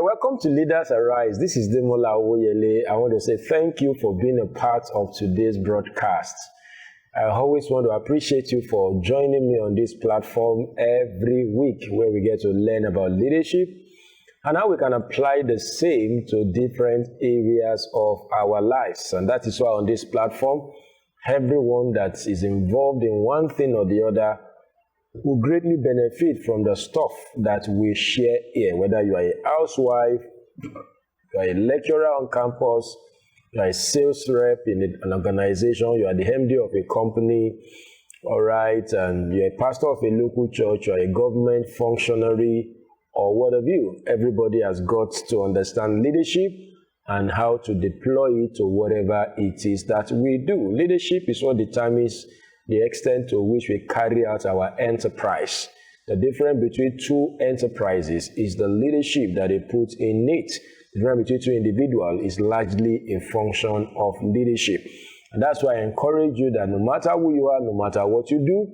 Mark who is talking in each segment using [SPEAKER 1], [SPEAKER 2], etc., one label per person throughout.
[SPEAKER 1] Welcome to Leaders Arise. This is Demola Awoyele. I want to say thank you for being a part of today's broadcast. I always want to appreciate you for joining me on this platform every week where we get to learn about leadership and how we can apply the same to different areas of our lives. And that is why on this platform, everyone that is involved in one thing or the other will greatly benefit from the stuff that we share here, whether you are a housewife, you are a lecturer on campus, you are a sales rep in an organization, you are the MD of a company, all right, and you're a pastor of a local church, you are a government functionary, or what have you. Everybody has got to understand leadership and how to deploy it to whatever it is that we do. Leadership is what determines the extent to which we carry out our enterprise. The difference between two enterprises is the leadership that they put in it. The difference between two individuals is largely a function of leadership. And that's why I encourage you that no matter who you are, no matter what you do,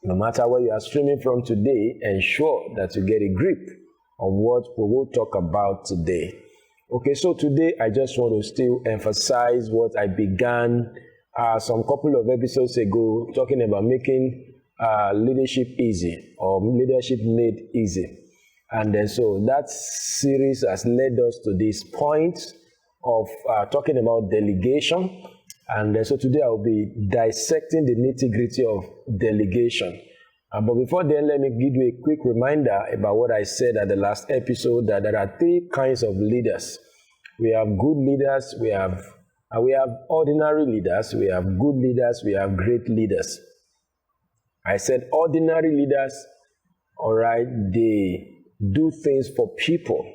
[SPEAKER 1] no matter where you are streaming from today, ensure that you get a grip on what we will talk about today. Okay, so today I just want to still emphasize what I began some couple of episodes ago, talking about making leadership easy or leadership made easy. And then so that series has led us to this point of talking about delegation. And then so today I'll be dissecting the nitty-gritty of delegation. But before then, let me give you a quick reminder about what I said at the last episode, that there are three kinds of leaders. We have good leaders, we have ordinary leaders, we have good leaders, we have great leaders. I said ordinary leaders, all right, they do things for people.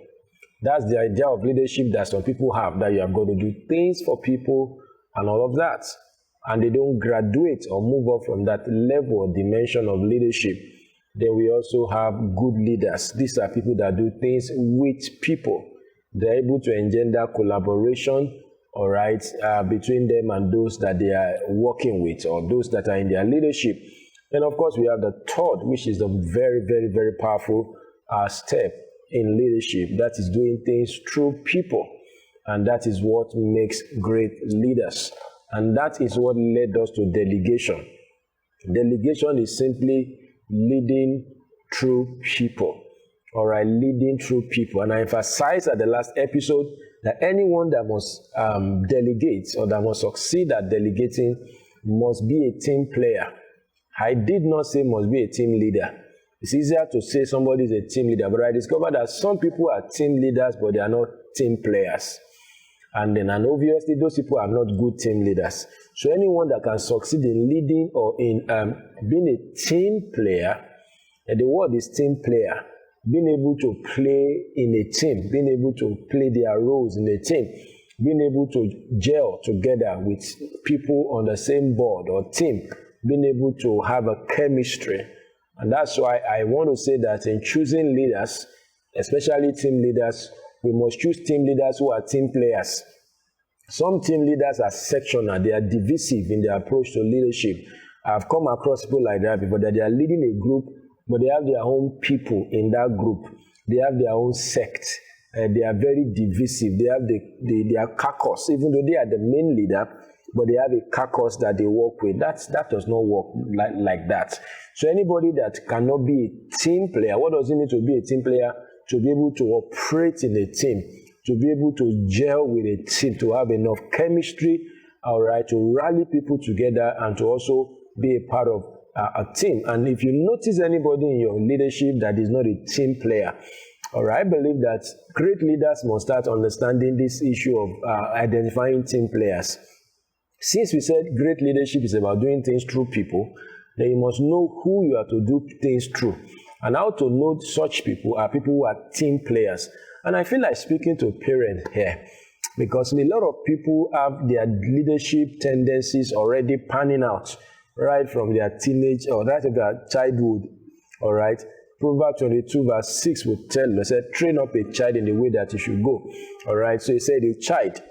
[SPEAKER 1] That's the idea of leadership that some people have, that you have got to do things for people and all of that. And they don't graduate or move up from that level or dimension of leadership. Then we also have good leaders. These are people that do things with people. They're able to engender collaboration, all right, between them and those that they are working with or those that are in their leadership. And of course, we have the third, which is the very, very, very powerful step in leadership. That is doing things through people. And that is what makes great leaders. And that is what led us to delegation. Delegation is simply leading through people. All right, leading through people. And I emphasized at the last episode that anyone that must delegate or that must succeed at delegating must be a team player. I did not say must be a team leader. It's easier to say somebody is a team leader, but I discovered that some people are team leaders, but they are not team players. And obviously, those people are not good team leaders. So anyone that can succeed in leading or in being a team player, and the word is team player, being able to play in a team, being able to play their roles in a team, being able to gel together with people on the same board or team, being able to have a chemistry. And that's why I want to say that in choosing leaders, especially team leaders, we must choose team leaders who are team players. Some team leaders are sectional, they are divisive in their approach to leadership. I've come across people like that before, that they are leading a group, but they have their own people in that group. They have their own sect. They are very divisive. They have their caucus, even though they are the main leader, but they have a caucus that they work with. That does not work like that. So anybody that cannot be a team player, what does it mean to be a team player? To be able to operate in a team, to be able to gel with a team, to have enough chemistry, all right, to rally people together and to also be a part of a team. And if you notice anybody in your leadership that is not a team player, all right, I believe that great leaders must start understanding this issue of identifying team players. Since we said great leadership is about doing things through people, then you must know who you are to do things through. And how to know such people are people who are team players. And I feel like speaking to parents here, because a lot of people have their leadership tendencies already panning out right from their teenage or right from their childhood, all right? Proverbs 22 verse 6 will tell us, train up a child in the way that he should go. All right, so he said a child,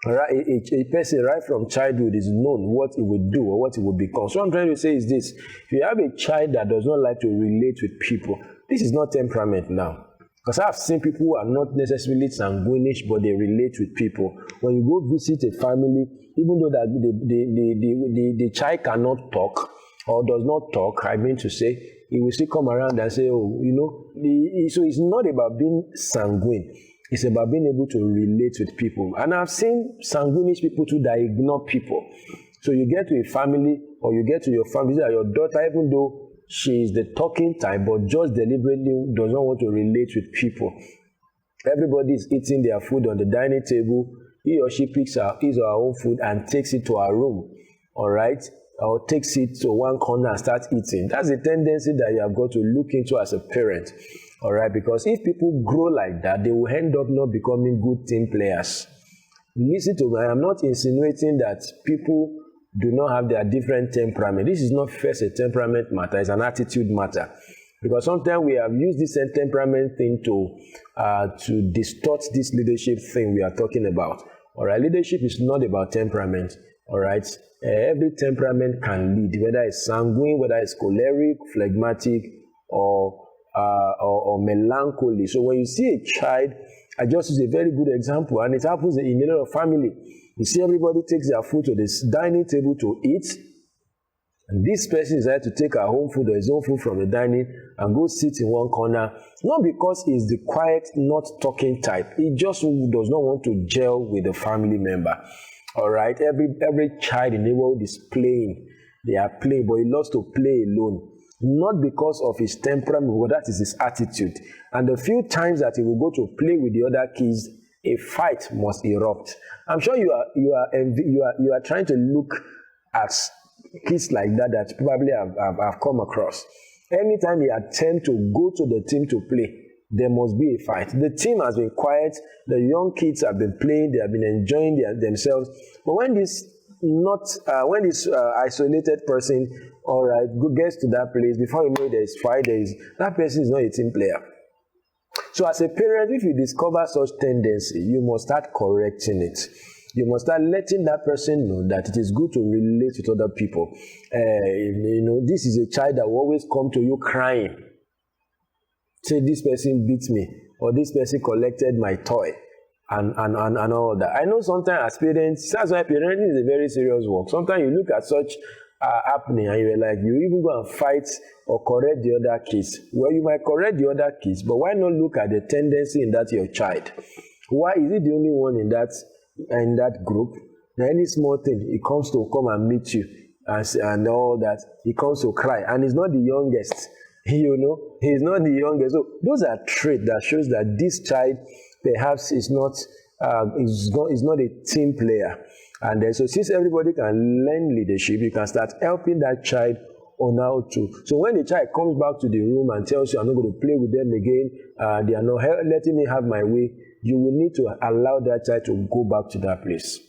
[SPEAKER 1] all right, a person right from childhood is known what he would do or what he would become. So what I'm trying to say is this: if you have a child that does not like to relate with people, this is not temperament now. Because I've seen people who are not necessarily sanguinish, but they relate with people. When you go visit a family, even though that the child cannot talk or does not talk, I mean to say, he will still come around and say, oh, so it's not about being sanguine. It's about being able to relate with people. And I've seen sanguinish people too that ignore people. So you get to a family or you get to your family, that your daughter, even though she is the talking type, but just deliberately does not want to relate with people. Everybody is eating their food on the dining table. He or she picks his or her own food and takes it to her room, all right? Or takes it to one corner and starts eating. That's a tendency that you have got to look into as a parent, all right? Because if people grow like that, they will end up not becoming good team players. Listen to me, I am not insinuating that people do not have their different temperament. This is not first a temperament matter, it's an attitude matter. Because sometimes we have used this temperament thing to distort this leadership thing we are talking about. All right, leadership is not about temperament. All right, every temperament can lead, whether it's sanguine, whether it's choleric, phlegmatic, or melancholy. So when you see a child, I just use a very good example, and it happens in a lot of family. You see everybody takes their food to this dining table to eat, and this person decided to take her home food or his own food from the dining and go sit in one corner, not because he's the quiet, not talking type. He just does not want to gel with the family member. All right, every child in the world is playing. They are playing, but he loves to play alone. Not because of his temperament, but that is his attitude. And the few times that he will go to play with the other kids, a fight must erupt. I'm sure you are trying to look at kids like that probably have come across. Anytime he attempts to go to the team to play, there must be a fight. The team has been quiet. The young kids have been playing. They have been enjoying themselves. But when this isolated person, all right, gets to that place, before you know there's fight, that person is not a team player. So as a parent, if you discover such tendency, you must start correcting it. You must start letting that person know that it is good to relate with other people. This is a child that will always come to you crying. Say, this person beat me, or this person collected my toy, and all that. I know sometimes as parents, that's why parenting is a very serious work. Sometimes you look at such happening and you're like, you even go and fight or correct the other kids. Well, you might correct the other kids, but why not look at the tendency in that your child? Why is it the only one in that group? Now, any small thing, he comes to come and meet you and all that. He comes to cry, and he's not the youngest. He's not the youngest. So those are traits that shows that this child perhaps is not a team player. And then, so since everybody can learn leadership, you can start helping that child on how to. So when the child comes back to the room and tells you, I'm not going to play with them again, they are not letting me have my way, you will need to allow that child to go back to that place.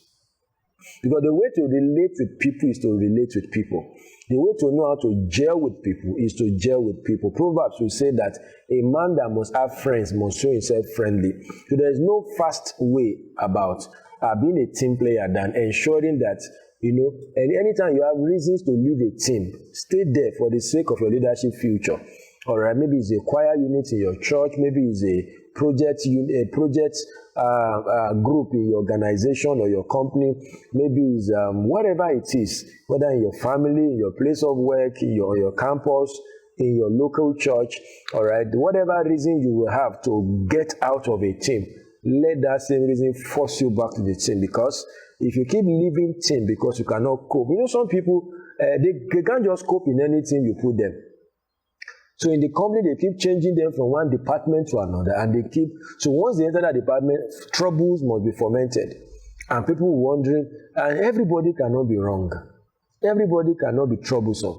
[SPEAKER 1] Because the way to relate with people is to relate with people. The way to know how to gel with people is to gel with people. Proverbs will say that a man that must have friends must show himself friendly. So there is no fast way about being a team player than ensuring that, and anytime you have reasons to leave a team, stay there for the sake of your leadership future. All right, maybe it's a choir unit in your church, maybe it's a project group in your organization or your company, maybe it's whatever it is, whether in your family, in your place of work, in your campus, in your local church, all right, whatever reason you will have to get out of a team, let that same reason force you back to the team. Because if you keep leaving team because you cannot cope, some people, they can't just cope in any team you put them. So in the company, they keep changing them from one department to another, and so once they enter that department, troubles must be fomented. And people wondering, and everybody cannot be wrong. Everybody cannot be troublesome.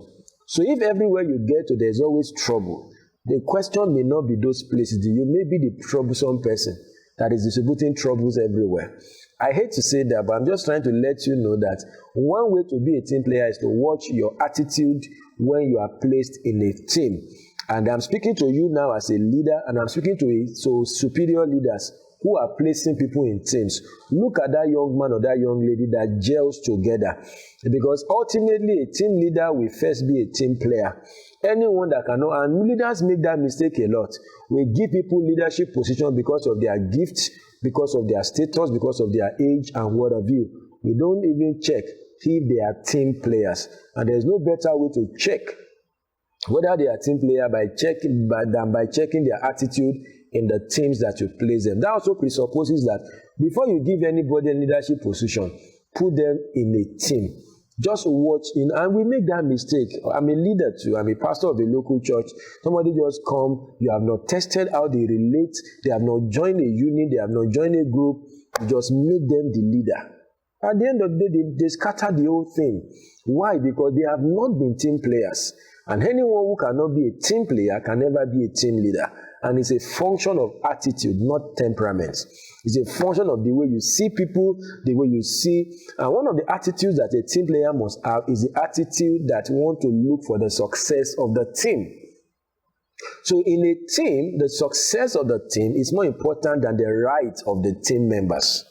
[SPEAKER 1] So if everywhere you get to, there's always trouble, the question may not be those places. You may be the troublesome person that is distributing troubles everywhere. I hate to say that, but I'm just trying to let you know that one way to be a team player is to watch your attitude when you are placed in a team. And I'm speaking to you now as a leader, and I'm speaking to superior leaders who are placing people in teams. Look at that young man or that young lady that gels together. Because ultimately, a team leader will first be a team player. Anyone that cannot, and leaders make that mistake a lot. We give people leadership position because of their gifts, because of their status, because of their age and what have you. We don't even check if they are team players. And there's no better way to check whether they are team player than by checking their attitude in the teams that you place them. That also presupposes that before you give anybody a leadership position, put them in a team. Just watch in, and we make that mistake. I'm a leader too. I'm a pastor of a local church. Somebody just come, you have not tested how they relate, they have not joined a unit, they have not joined a group, you just make them the leader. At the end of the day, they scatter the whole thing. Why? Because they have not been team players. And anyone who cannot be a team player can never be a team leader. And it's a function of attitude, not temperament. It's a function of the way you see people, the way you see. And one of the attitudes that a team player must have is the attitude that wants to look for the success of the team. So in a team, the success of the team is more important than the rights of the team members.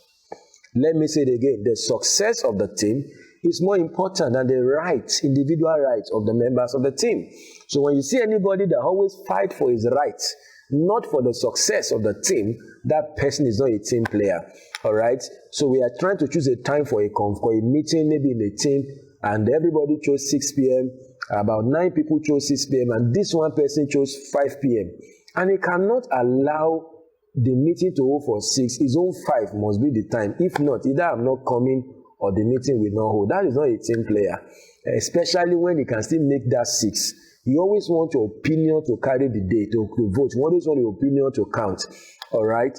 [SPEAKER 1] Let me say it again. The success of the team is more important than the rights, individual rights of the members of the team. So when you see anybody that always fights for his rights, not for the success of the team, that person is not a team player. All right? So we are trying to choose a time for a meeting, maybe in a team, and everybody chose 6 p.m. About 9 people chose 6 p.m. and this one person chose 5 p.m. And he cannot allow the meeting to hold for 6. His own 5 must be the time. If not, either I'm not coming or the meeting will not hold. That is not a team player, especially when he can still make that 6. You always want your opinion to carry the day, to vote. You always want your opinion to count. All right?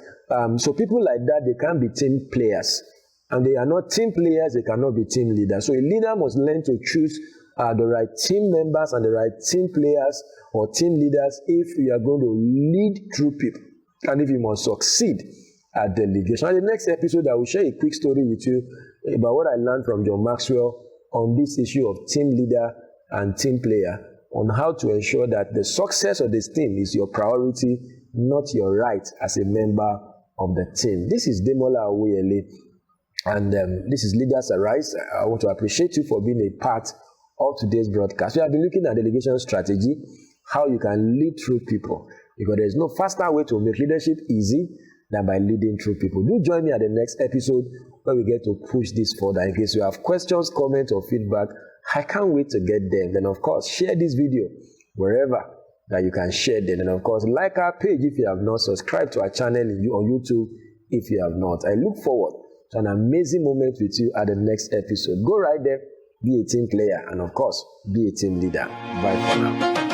[SPEAKER 1] So people like that, they can't be team players. And they are not team players, they cannot be team leaders. So a leader must learn to choose the right team members and the right team players or team leaders if you are going to lead through people. And if you must succeed at delegation. In the next episode, I will share a quick story with you about what I learned from John Maxwell on this issue of team leader and team player, on how to ensure that the success of this team is your priority, not your right as a member of the team. This is Demola Awoyele, and this is Leaders Arise. I want to appreciate you for being a part of today's broadcast. We have been looking at delegation strategy, how you can lead through people, because there is no faster way to make leadership easy than by leading through people. Do join me at the next episode where we get to push this further. In case you have questions, comments, or feedback, I can't wait to get them. Then, of course, share this video wherever that you can share them. And, of course, like our page if you have not. Subscribe to our channel on YouTube if you have not. I look forward to an amazing moment with you at the next episode. Go right there, be a team player, and, of course, be a team leader. Bye for now.